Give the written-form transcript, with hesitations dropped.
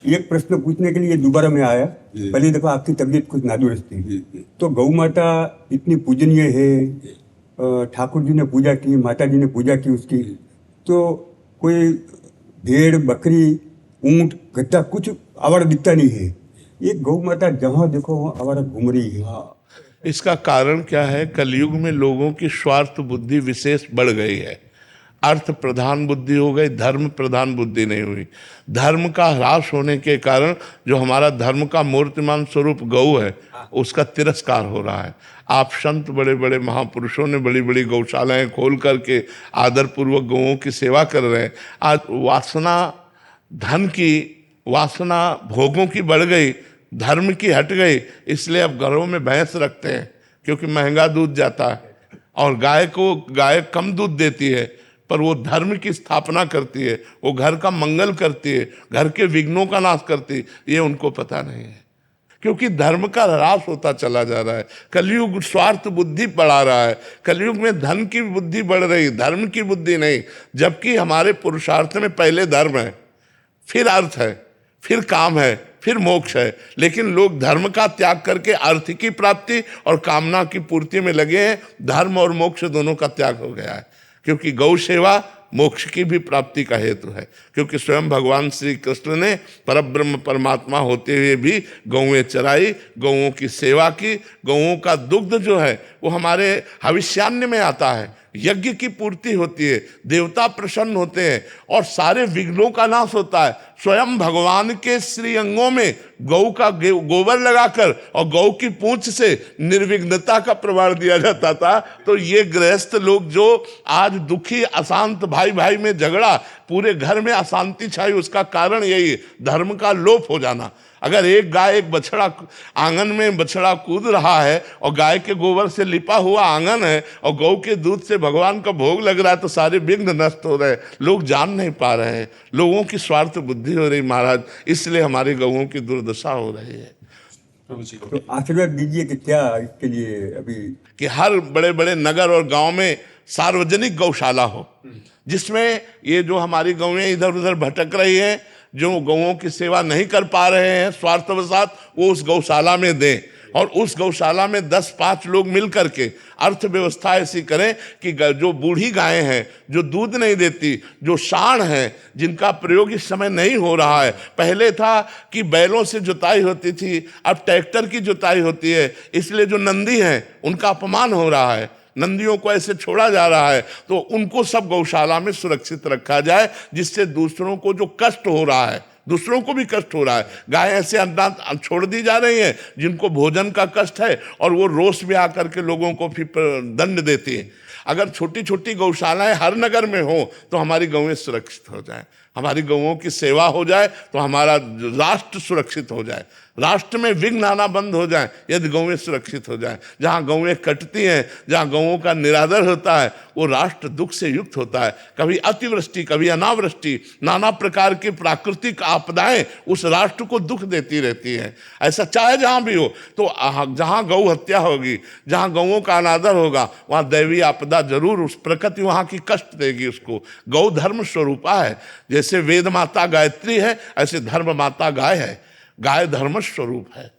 एक प्रश्न पूछने के लिए दोबारा मैं आया। पहली दफा आपकी तबीयत कुछ नादुरुस्त थी, तो गौ माता इतनी पूजनीय है, ठाकुर जी ने पूजा की, माता जी ने पूजा की उसकी, तो कोई भेड़ बकरी ऊंट गद्दा कुछ आवारा दिखता नहीं है। ये गौ माता जहाँ देखो वहाँ आवारा घूम रही है। इसका कारण क्या है? कलयुग में लोगों की स्वार्थ बुद्धि विशेष बढ़ गई है। अर्थ प्रधान बुद्धि हो गई, धर्म प्रधान बुद्धि नहीं हुई। धर्म का ह्रास होने के कारण जो हमारा धर्म का मूर्तिमान स्वरूप गौ है उसका तिरस्कार हो रहा है। आप संत बड़े बड़े महापुरुषों ने बड़ी बड़ी गौशालाएं खोल करके आदरपूर्वक गौओं की सेवा कर रहे हैं। आज वासना धन की, वासना भोगों की बढ़ गई, धर्म की हट गई, इसलिए अब घरों में भैंस रखते हैं क्योंकि महंगा दूध जाता है। और गाय कम दूध देती है पर वो धर्म की स्थापना करती है, वो घर का मंगल करती है, घर के विघ्नों का नाश करती है, ये उनको पता नहीं है। क्योंकि धर्म का ह्रास होता चला जा रहा है। कलयुग स्वार्थ बुद्धि बढ़ा रहा है। कलयुग में धन की बुद्धि बढ़ रही, धर्म की बुद्धि नहीं। जबकि हमारे पुरुषार्थ में पहले धर्म है, फिर अर्थ है, फिर काम है, फिर मोक्ष है। लेकिन लोग धर्म का त्याग करके अर्थ की प्राप्ति और कामना की पूर्ति में लगे हैं। धर्म और मोक्ष दोनों का त्याग हो गया है, क्योंकि गौ सेवा मोक्ष की भी प्राप्ति का हेतु है। क्योंकि स्वयं भगवान श्री कृष्ण ने परब्रह्म परमात्मा होते हुए भी गौएं चराई, गौओं की सेवा की। गौओं का दुग्ध जो है वो हमारे हविष्यान्न में आता है, यज्ञ की पूर्ति होती है, देवता प्रसन्न होते हैं और सारे विघ्नों का नाश होता है। स्वयं भगवान के श्री अंगों में गौ का गोबर लगाकर और गौ की पूंछ से निर्विघ्नता का प्रमाण दिया जाता था। तो ये गृहस्थ लोग जो आज दुखी अशांत, भाई भाई में झगड़ा, पूरे घर में अशांति छाई, उसका कारण यही है, धर्म का लोप हो जाना। अगर एक गाय, एक बछड़ा, आंगन में बछड़ा कूद रहा है और गाय के गोबर से लिपा हुआ आंगन है और गौ के दूध से भगवान का भोग लग रहा है, तो सारे विघ्न नष्ट हो रहे हैं। लोग जान नहीं पा रहे हैं, लोगों की स्वार्थ बुद्धि हो रही महाराज, इसलिए हमारी गौओं की दुर्दशा हो रही है। तो आशीर्वाद दीजिए कि क्या इसके लिए अभी कि हर बड़े बड़े नगर और गांव में सार्वजनिक गौशाला हो, जिसमें ये जो हमारी गौएं इधर उधर भटक रही हैं, जो गौओं की सेवा नहीं कर पा रहे हैं स्वार्थवशात, वो उस गौशाला में दें। और उस गौशाला में 10-5 लोग मिल करके अर्थव्यवस्था ऐसी करें कि जो बूढ़ी गायें हैं, जो दूध नहीं देती, जो साँड़ हैं, जिनका प्रयोग इस समय नहीं हो रहा है। पहले था कि बैलों से जुताई होती थी, अब ट्रैक्टर की जुताई होती है, इसलिए जो नंदी हैं उनका अपमान हो रहा है, नंदियों को ऐसे छोड़ा जा रहा है। तो उनको सब गौशाला में सुरक्षित रखा जाए, जिससे दूसरों को जो कष्ट हो रहा है, दूसरों को भी कष्ट हो रहा है। गाय ऐसे अन्ना छोड़ दी जा रही हैं जिनको भोजन का कष्ट है, और वो रोष में आकर के लोगों को फिर दंड देती है। अगर छोटी छोटी गौशालाएं हर नगर में हो तो हमारी गौएं सुरक्षित हो जाएं, हमारी गौओं की सेवा हो जाए, तो हमारा राष्ट्र सुरक्षित हो जाए, राष्ट्र में विघ्न आना बंद हो जाए यदि गौएं सुरक्षित हो जाएं। जहाँ गौएं कटती हैं, जहाँ गौओं का निरादर होता है, वो राष्ट्र दुख से युक्त होता है। कभी अतिवृष्टि, कभी अनावृष्टि, नाना प्रकार की प्राकृतिक आपदाएं उस राष्ट्र को दुख देती रहती हैं। ऐसा चाहे जहाँ भी हो, तो जहाँ गौ हत्या होगी, जहाँ गौओं का अनादर होगा, वहाँ दैवीय आपदा जरूर, उस प्रकृति वहाँ की कष्ट देगी उसको। गौ धर्म स्वरूपा है। जैसे वेद माता गायत्री है, ऐसे धर्म माता गाय है। गाय धर्म स्वरूप है।